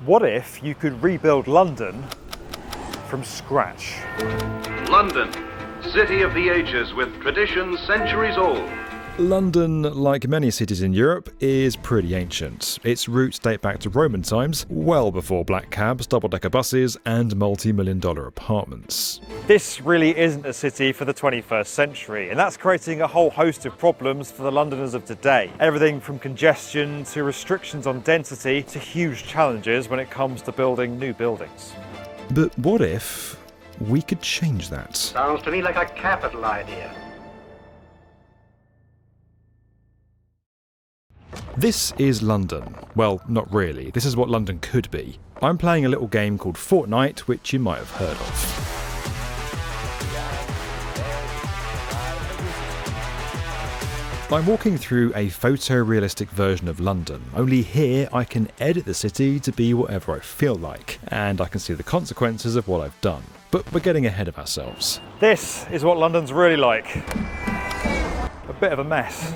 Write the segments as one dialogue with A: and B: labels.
A: What if you could rebuild London from scratch?
B: London, city of the ages with traditions centuries old.
C: London, like many cities in Europe, is pretty ancient. Its roots date back to Roman times, well before black cabs, double-decker buses, and multi-million-dollar apartments.
A: This really isn't a city for the 21st century, and that's creating a whole host of problems for the Londoners of today. Everything from congestion to restrictions on density to huge challenges when it comes to building new buildings.
C: But what if we could change that?
D: Sounds to me like a capital idea.
C: This is London. Well, not really. This is what London could be. I'm playing a little game called Fortnite, which you might have heard of. I'm walking through a photorealistic version of London, only here I can edit the city to be whatever I feel like, and I can see the consequences of what I've done. But we're getting ahead of ourselves.
A: This is what London's really like. A bit of a mess.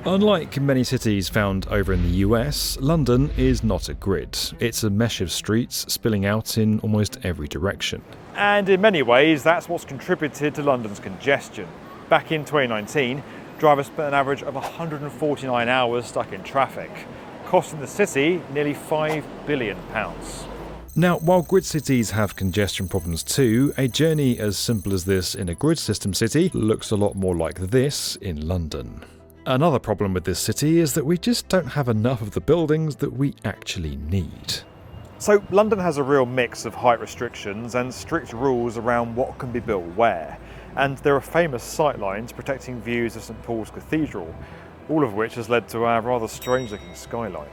C: Unlike many cities found over in the US, London is not a grid. It's a mesh of streets spilling out in almost every direction.
A: And in many ways, that's what's contributed to London's congestion. Back in 2019, drivers spent an average of 149 hours stuck in traffic, costing the city nearly £5 billion.
C: Now, while grid cities have congestion problems too, a journey as simple as this in a grid system city looks a lot more like this in London. Another problem with this city is that we just don't have enough of the buildings that we actually need.
A: So London has a real mix of height restrictions and strict rules around what can be built where. And there are famous sightlines protecting views of St Paul's Cathedral, all of which has led to our rather strange-looking skyline.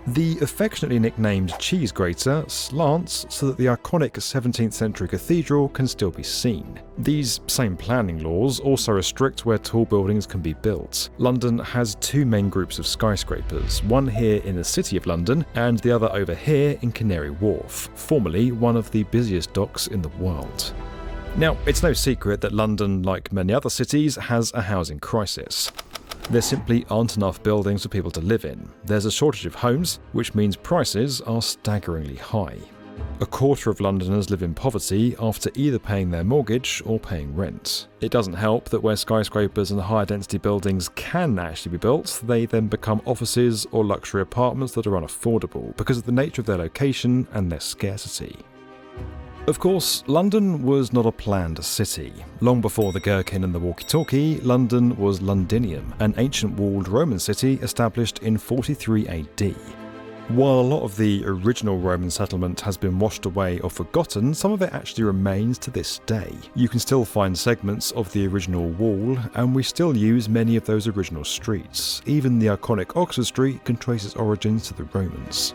C: The affectionately nicknamed cheese grater slants so that the iconic 17th century cathedral can still be seen. These same planning laws also restrict where tall buildings can be built. London has two main groups of skyscrapers, one here in the City of London and the other over here in Canary Wharf, formerly one of the busiest docks in the world. Now, it's no secret that London, like many other cities, has a housing crisis. There simply aren't enough buildings for people to live in. There's a shortage of homes, which means prices are staggeringly high. A quarter of Londoners live in poverty after either paying their mortgage or paying rent. It doesn't help that where skyscrapers and higher density buildings can actually be built, they then become offices or luxury apartments that are unaffordable because of the nature of their location and their scarcity. Of course, London was not a planned city. Long before the gherkin and the walkie-talkie, London was Londinium, an ancient walled Roman city established in 43 AD. While a lot of the original Roman settlement has been washed away or forgotten, some of it actually remains to this day. You can still find segments of the original wall, and we still use many of those original streets. Even the iconic Oxford Street can trace its origins to the Romans.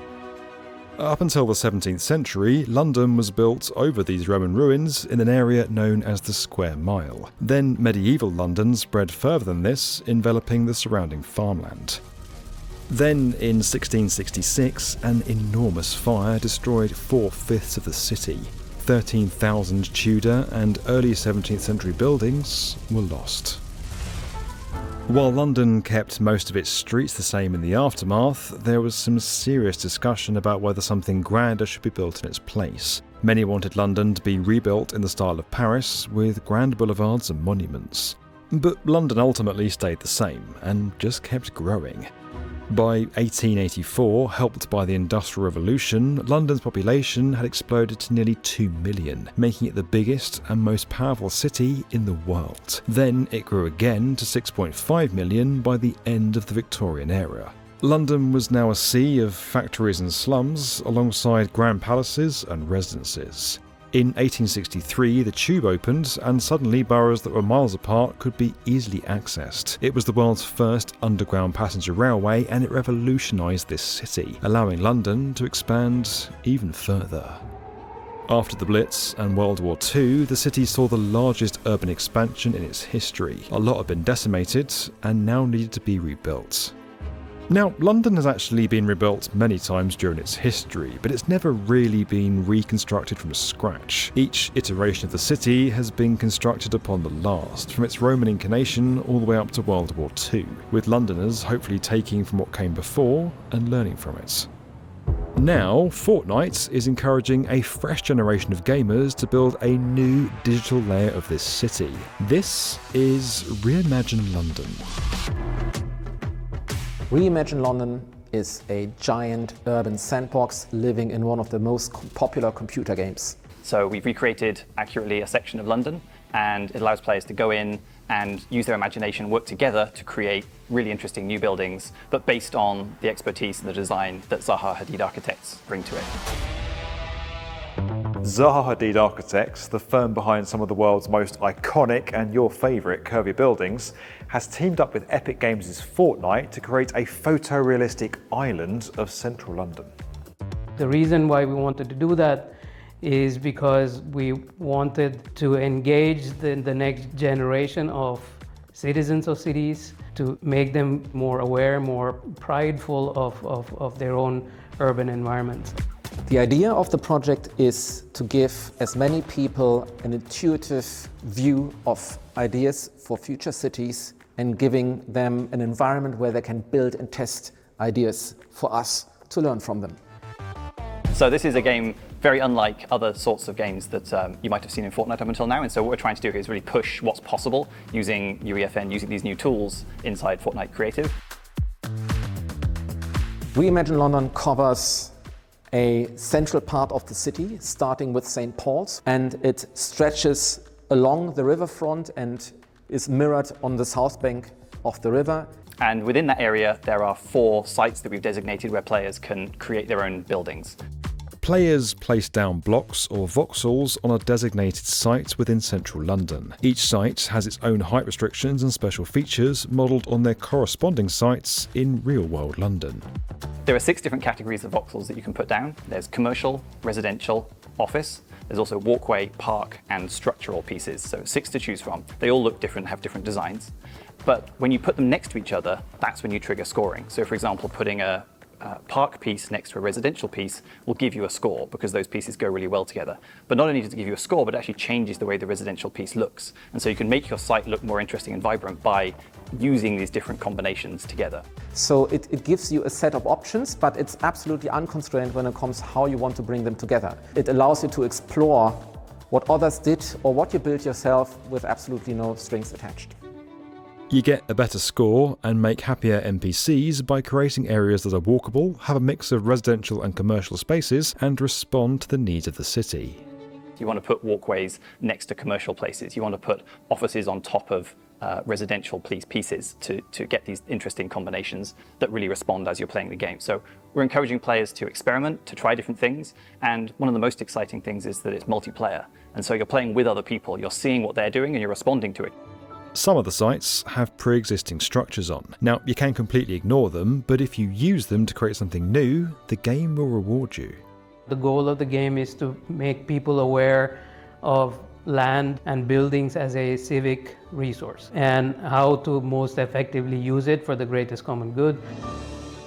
C: Up until the 17th century, London was built over these Roman ruins in an area known as the Square Mile. Then medieval London spread further than this, enveloping the surrounding farmland. Then, in 1666, an enormous fire destroyed 4/5 of the city. 13,000 Tudor and early 17th century buildings were lost. While London kept most of its streets the same in the aftermath, there was some serious discussion about whether something grander should be built in its place. Many wanted London to be rebuilt in the style of Paris, with grand boulevards and monuments. But London ultimately stayed the same, and just kept growing. By 1884, helped by the Industrial Revolution, London's population had exploded to nearly 2 million, making it the biggest and most powerful city in the world. Then it grew again to 6.5 million by the end of the Victorian era. London was now a sea of factories and slums, alongside grand palaces and residences. In 1863, the tube opened, and suddenly boroughs that were miles apart could be easily accessed. It was the world's first underground passenger railway, and it revolutionised this city, allowing London to expand even further. After the Blitz and World War II, the city saw the largest urban expansion in its history. A lot had been decimated, and now needed to be rebuilt. Now, London has actually been rebuilt many times during its history, but it's never really been reconstructed from scratch. Each iteration of the city has been constructed upon the last, from its Roman incarnation all the way up to World War II, with Londoners hopefully taking from what came before and learning from it. Now, Fortnite is encouraging a fresh generation of gamers to build a new digital layer of this city. This is Reimagine London.
E: Reimagine London is a giant urban sandbox living in one of the most popular computer games.
F: So we've recreated accurately a section of London, and it allows players to go in and use their imagination, work together to create really interesting new buildings, but based on the expertise and the design that Zaha Hadid architects bring to it.
A: Zaha Hadid Architects, the firm behind some of the world's most iconic and your favourite curvy buildings, has teamed up with Epic Games' Fortnite to create a photorealistic island of central London.
G: The reason why we wanted to do that is because we wanted to engage the next generation of citizens of cities, to make them more aware, more prideful of their own urban environments.
E: The idea of the project is to give as many people an intuitive view of ideas for future cities and giving them an environment where they can build and test ideas for us to learn from them.
F: So this is a game very unlike other sorts of games that you might have seen in Fortnite up until now, and so what we're trying to do here is really push what's possible using UEFN, using these new tools inside Fortnite Creative.
E: Reimagine London covers a central part of the city, starting with St. Paul's, and it stretches along the riverfront and is mirrored on the south bank of the river.
F: And within that area, there are 4 sites that we've designated where players can create their own buildings.
C: Players place down blocks or voxels on a designated site within central London. Each site has its own height restrictions and special features modelled on their corresponding sites in real-world London.
F: There are 6 different categories of voxels that you can put down. There's commercial, residential, office. There's also walkway, park, and structural pieces, so 6 to choose from. They all look different, have different designs. But when you put them next to each other, that's when you trigger scoring. So for example, putting a park piece next to a residential piece will give you a score because those pieces go really well together. But not only does it give you a score, but it actually changes the way the residential piece looks. And so you can make your site look more interesting and vibrant by using these different combinations together.
E: So it gives you a set of options, but it's absolutely unconstrained when it comes to how you want to bring them together. It allows you to explore what others did or what you built yourself with absolutely no strings attached.
C: You get a better score and make happier NPCs by creating areas that are walkable, have a mix of residential and commercial spaces, and respond to the needs of the city.
F: You want to put walkways next to commercial places. You want to put offices on top of residential pieces to get these interesting combinations that really respond as you're playing the game. So we're encouraging players to experiment, to try different things. And one of the most exciting things is that it's multiplayer. And so you're playing with other people. You're seeing what they're doing and you're responding to it.
C: Some of the sites have pre-existing structures on. Now, you can completely ignore them, but if you use them to create something new, the game will reward you.
G: The goal of the game is to make people aware of land and buildings as a civic resource and how to most effectively use it for the greatest common good.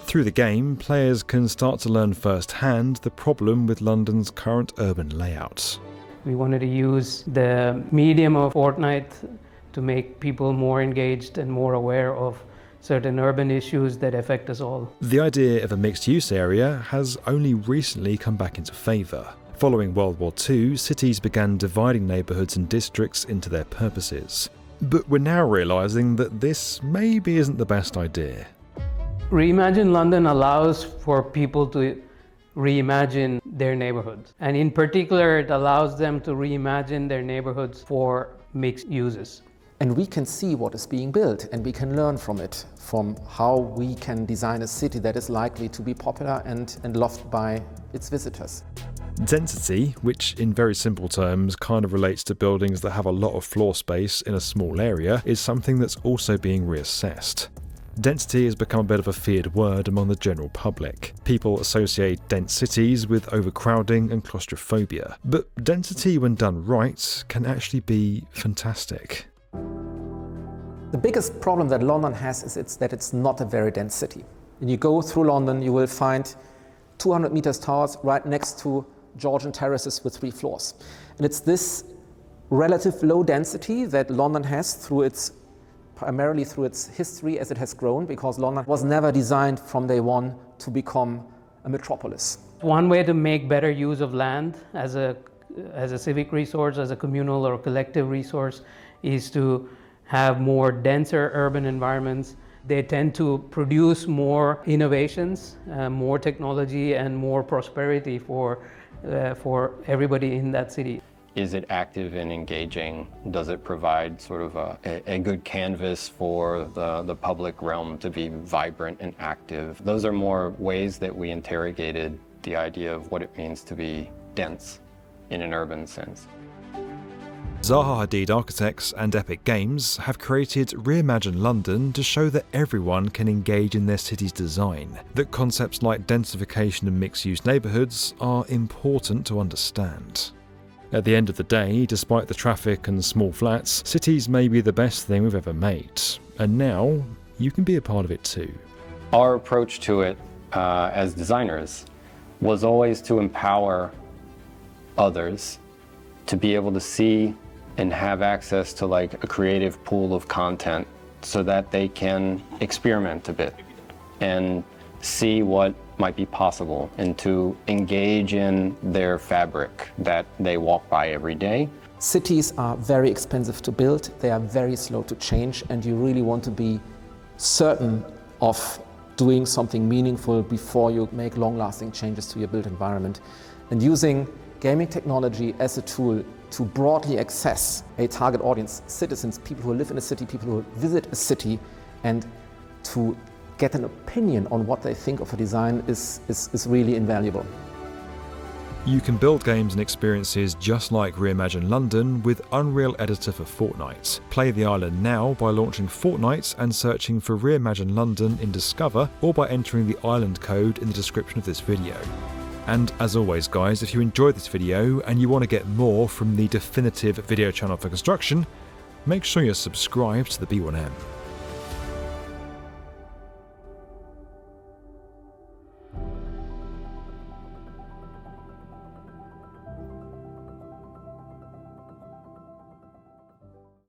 C: Through the game, players can start to learn firsthand the problem with London's current urban layout.
G: We wanted to use the medium of Fortnite to make people more engaged and more aware of certain urban issues that affect us all.
C: The idea of a mixed-use area has only recently come back into favour. Following World War II, cities began dividing neighbourhoods and districts into their purposes. But we're now realising that this maybe isn't the best idea.
G: Reimagine London allows for people to reimagine their neighbourhoods. And in particular, it allows them to reimagine their neighbourhoods for mixed uses.
E: And we can see what is being built and we can learn from it, from how we can design a city that is likely to be popular and loved by its visitors.
C: Density, which in very simple terms kind of relates to buildings that have a lot of floor space in a small area, is something that's also being reassessed. Density has become a bit of a feared word among the general public. People associate dense cities with overcrowding and claustrophobia. But density, when done right, can actually be fantastic.
E: The biggest problem that London has is that it's not a very dense city. When you go through London, you will find 200 meters towers right next to Georgian terraces with 3 floors. And it's this relative low density that London has primarily through its history as it has grown, because London was never designed from day one to become a metropolis.
G: One way to make better use of land as a civic resource, as a communal or collective resource, is to have more denser urban environments. They tend to produce more innovations, more technology, and more prosperity for everybody in that city.
H: Is it active and engaging? Does it provide sort of a good canvas for the public realm to be vibrant and active? Those are more ways that we interrogated the idea of what it means to be dense in an urban sense.
C: Zaha Hadid Architects and Epic Games have created Reimagine London to show that everyone can engage in their city's design, that concepts like densification and mixed-use neighbourhoods are important to understand. At the end of the day, despite the traffic and small flats, cities may be the best thing we've ever made, and now you can be a part of it too.
H: Our approach to it as designers was always to empower others to be able to see and have access to like a creative pool of content so that they can experiment a bit and see what might be possible and to engage in their fabric that they walk by every day.
E: Cities are very expensive to build, they are very slow to change, and you really want to be certain of doing something meaningful before you make long-lasting changes to your built environment. And using gaming technology as a tool to broadly access a target audience, citizens, people who live in a city, people who visit a city, and to get an opinion on what they think of a design is really invaluable.
C: You can build games and experiences just like Reimagine London with Unreal Editor for Fortnite. Play the island now by launching Fortnite and searching for Reimagine London in Discover, or by entering the island code in the description of this video. And as always guys, if you enjoyed this video and you want to get more from the definitive video channel for construction, make sure you're subscribed to the B1M.